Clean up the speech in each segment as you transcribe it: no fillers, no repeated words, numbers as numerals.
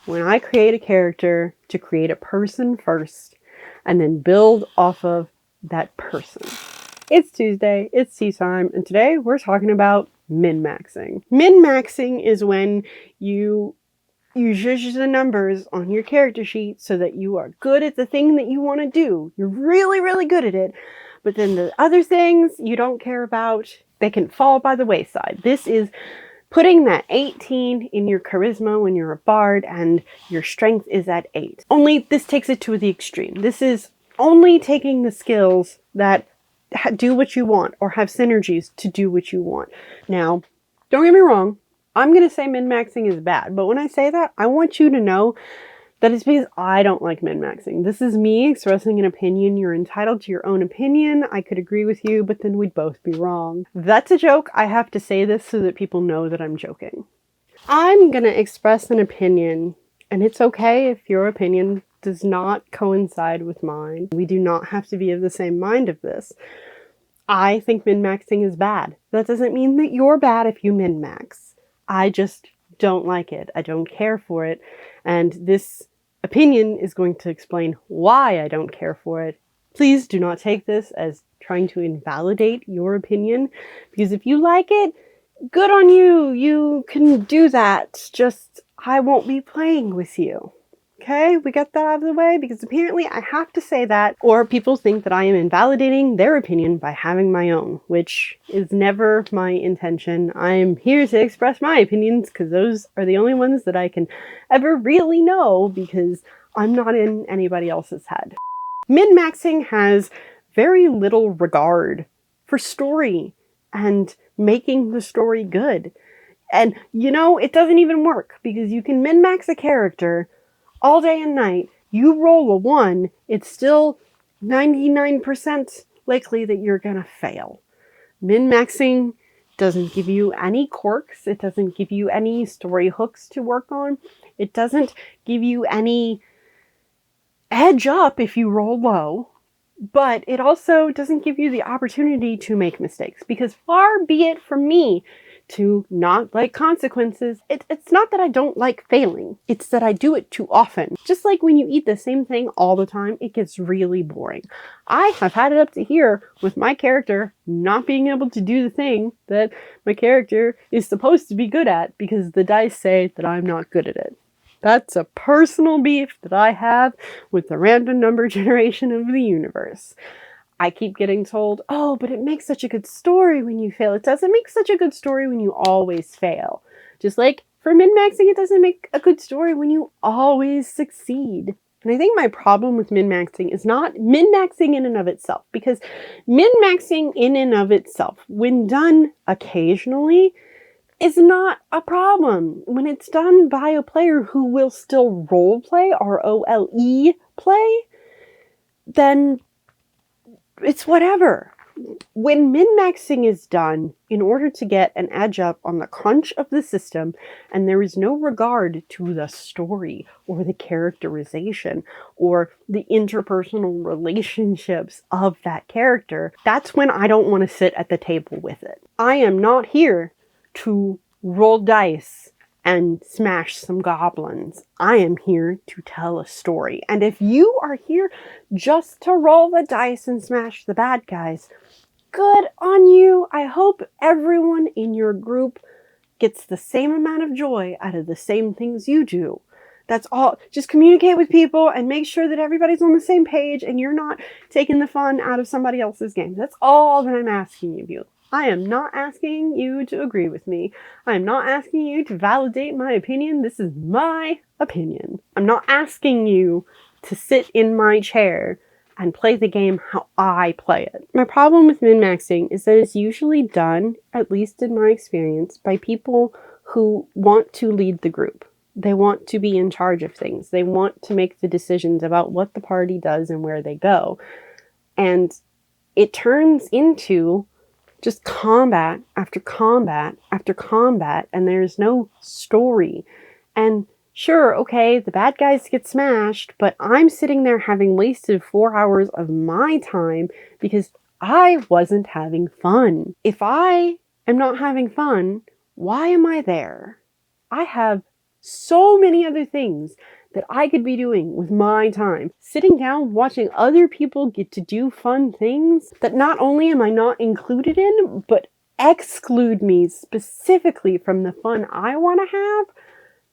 when I create a character to create a person first and then build off of that person. It's Tuesday, it's tea time, and today we're talking about min-maxing. Min-maxing is when you zhuzh the numbers on your character sheet so that you are good at the thing that you want to do. You're really, really good at it, but then the other things you don't care about, they can fall by the wayside. This is putting that 18 in your charisma when you're a bard and your strength is at 8. Only this takes it to the extreme. This is only taking the skills that do what you want or have synergies to do what you want. Now, don't get me wrong, I'm going to say min-maxing is bad, but when I say that, I want you to know that it's because I don't like min-maxing. This is me expressing an opinion. You're entitled to your own opinion. I could agree with you, but then we'd both be wrong. That's a joke. I have to say this so that people know that I'm joking. I'm going to express an opinion, and it's okay if your opinion does not coincide with mine. We do not have to be of the same mind of this. I think min-maxing is bad. That doesn't mean that you're bad if you min-max. I just don't like it. I don't care for it. And this opinion is going to explain why I don't care for it. Please do not take this as trying to invalidate your opinion, because if you like it, good on you. You can do that. Just, I won't be playing with you. Okay, we got that out of the way, because apparently I have to say that, or people think that I am invalidating their opinion by having my own, which is never my intention. I am here to express my opinions, because those are the only ones that I can ever really know, because I'm not in anybody else's head. Min-maxing has very little regard for story and making the story good. And, you know, it doesn't even work, because you can min-max a character all day and night. You roll a 1, it's still 99% likely that you're gonna fail. Min-maxing doesn't give you any quirks. It doesn't give you any story hooks to work on. It doesn't give you any edge up if you roll low. But it also doesn't give you the opportunity to make mistakes, because far be it from me to not like consequences. It's not that I don't like failing. It's that I do it too often. Just like when you eat the same thing all the time, it gets really boring. I have had it up to here with my character not being able to do the thing that my character is supposed to be good at because the dice say that I'm not good at it. That's a personal beef that I have with the random number generation of the universe. I keep getting told, oh, but it makes such a good story when you fail. It doesn't make such a good story when you always fail. Just like for min-maxing, it doesn't make a good story when you always succeed. And I think my problem with min-maxing is not min-maxing in and of itself, because min-maxing in and of itself, when done occasionally, is not a problem. When it's done by a player who will still role play, ROLE play, then it's whatever. When min-maxing is done in order to get an edge up on the crunch of the system, and there is no regard to the story or the characterization or the interpersonal relationships of that character, that's when I don't want to sit at the table with it. I am not here to roll dice and smash some goblins. I am here to tell a story. And if you are here just to roll the dice and smash the bad guys, good on you. I hope everyone in your group gets the same amount of joy out of the same things you do. That's all. Just communicate with people and make sure that everybody's on the same page and you're not taking the fun out of somebody else's game. That's all that I'm asking of you. I am not asking you to agree with me. I am not asking you to validate my opinion. This is my opinion. I'm not asking you to sit in my chair and play the game how I play it. My problem with min-maxing is that it's usually done, at least in my experience, by people who want to lead the group. They want to be in charge of things. They want to make the decisions about what the party does and where they go. And it turns into just combat after combat after combat, and there's no story. And sure, okay, the bad guys get smashed, but I'm sitting there having wasted 4 hours of my time because I wasn't having fun. If I am not having fun, why am I there? I have so many other things that I could be doing with my time. Sitting down, watching other people get to do fun things that not only am I not included in, but exclude me specifically from the fun I want to have.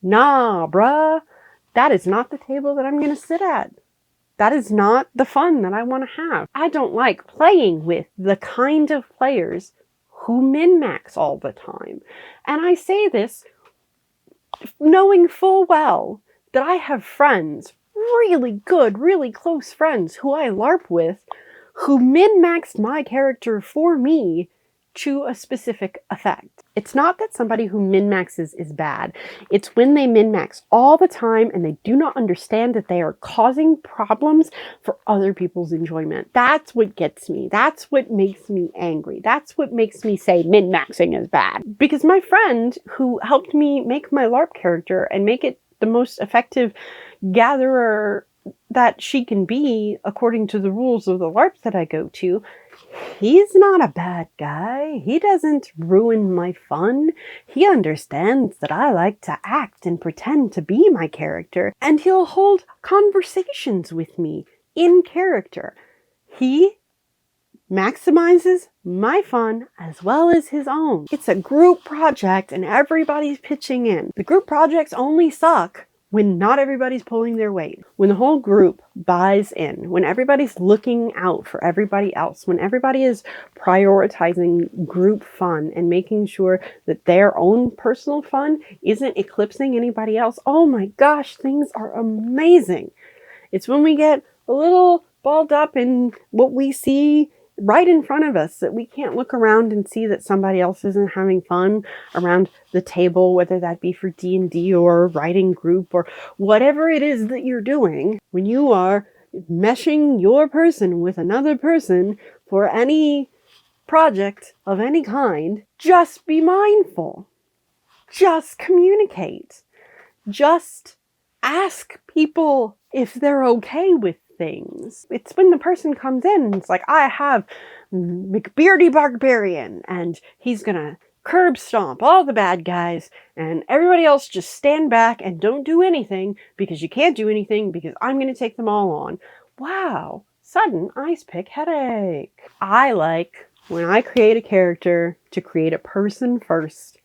Nah, bruh. That is not the table that I'm going to sit at. That is not the fun that I want to have. I don't like playing with the kind of players who min-max all the time. And I say this knowing full well that I have friends, really good, really close friends who I LARP with, who min-maxed my character for me to a specific effect. It's not that somebody who min-maxes is bad. It's when they min-max all the time and they do not understand that they are causing problems for other people's enjoyment. That's what gets me. That's what makes me angry. That's what makes me say min-maxing is bad. Because my friend who helped me make my LARP character and make it the most effective gatherer that she can be according to the rules of the LARPs that I go to, he's not a bad guy. He doesn't ruin my fun. He understands that I like to act and pretend to be my character, and he'll hold conversations with me in character. He maximizes my fun as well as his own. It's a group project and everybody's pitching in. The group projects only suck when not everybody's pulling their weight, when the whole group buys in, when everybody's looking out for everybody else, when everybody is prioritizing group fun and making sure that their own personal fun isn't eclipsing anybody else. Oh my gosh, things are amazing. It's when we get a little balled up in what we see right in front of us that we can't look around and see that somebody else isn't having fun around the table, whether that be for D&D or writing group or whatever it is that you're doing. When you are meshing your person with another person for any project of any kind, just be mindful. Just communicate. Just ask people if they're okay with things. It's when the person comes in and it's like, I have McBeardy Barbarian and he's gonna curb stomp all the bad guys and everybody else just stand back and don't do anything because you can't do anything because I'm gonna take them all on. Wow, sudden ice pick headache. I like when I create a character to create a person first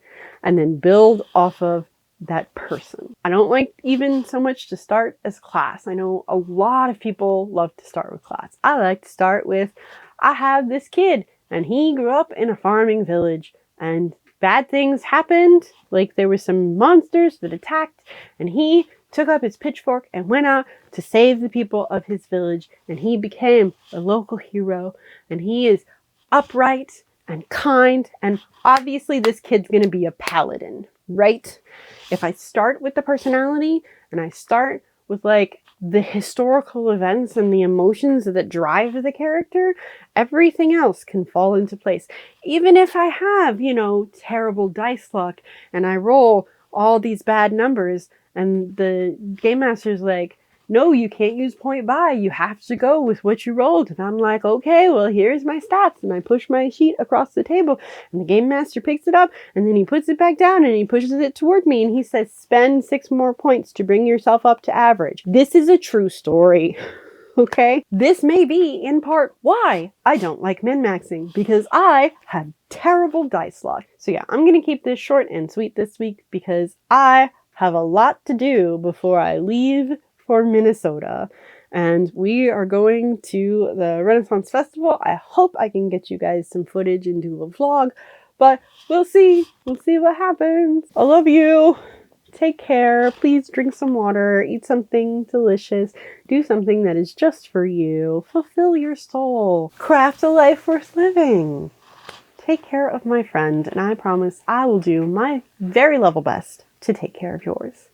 and then build off of that person. I don't like even so much to start as class. I know a lot of people love to start with class. I like to start with, I have this kid and he grew up in a farming village and bad things happened. Like there were some monsters that attacked and he took up his pitchfork and went out to save the people of his village and he became a local hero and he is upright and kind and obviously this kid's gonna be a paladin, right? If I start with the personality and I start with like the historical events and the emotions that drive the character, everything else can fall into place. Even if I have, terrible dice luck and I roll all these bad numbers and the game master's like, no, you can't use point buy. You have to go with what you rolled. And I'm like, okay, well, here's my stats. And I push my sheet across the table and the game master picks it up and then he puts it back down and he pushes it toward me and he says, spend 6 more points to bring yourself up to average. This is a true story. Okay? This may be in part why I don't like min-maxing because I have terrible dice luck. So yeah, I'm going to keep this short and sweet this week because I have a lot to do before I leave for Minnesota and we are going to the Renaissance Festival. I hope I can get you guys some footage and do a vlog, but we'll see what happens. I love you. Take care. Please drink some water, eat something delicious, do something that is just for you, fulfill your soul, craft a life worth living. Take care of my friend and I promise I will do my very level best to take care of yours.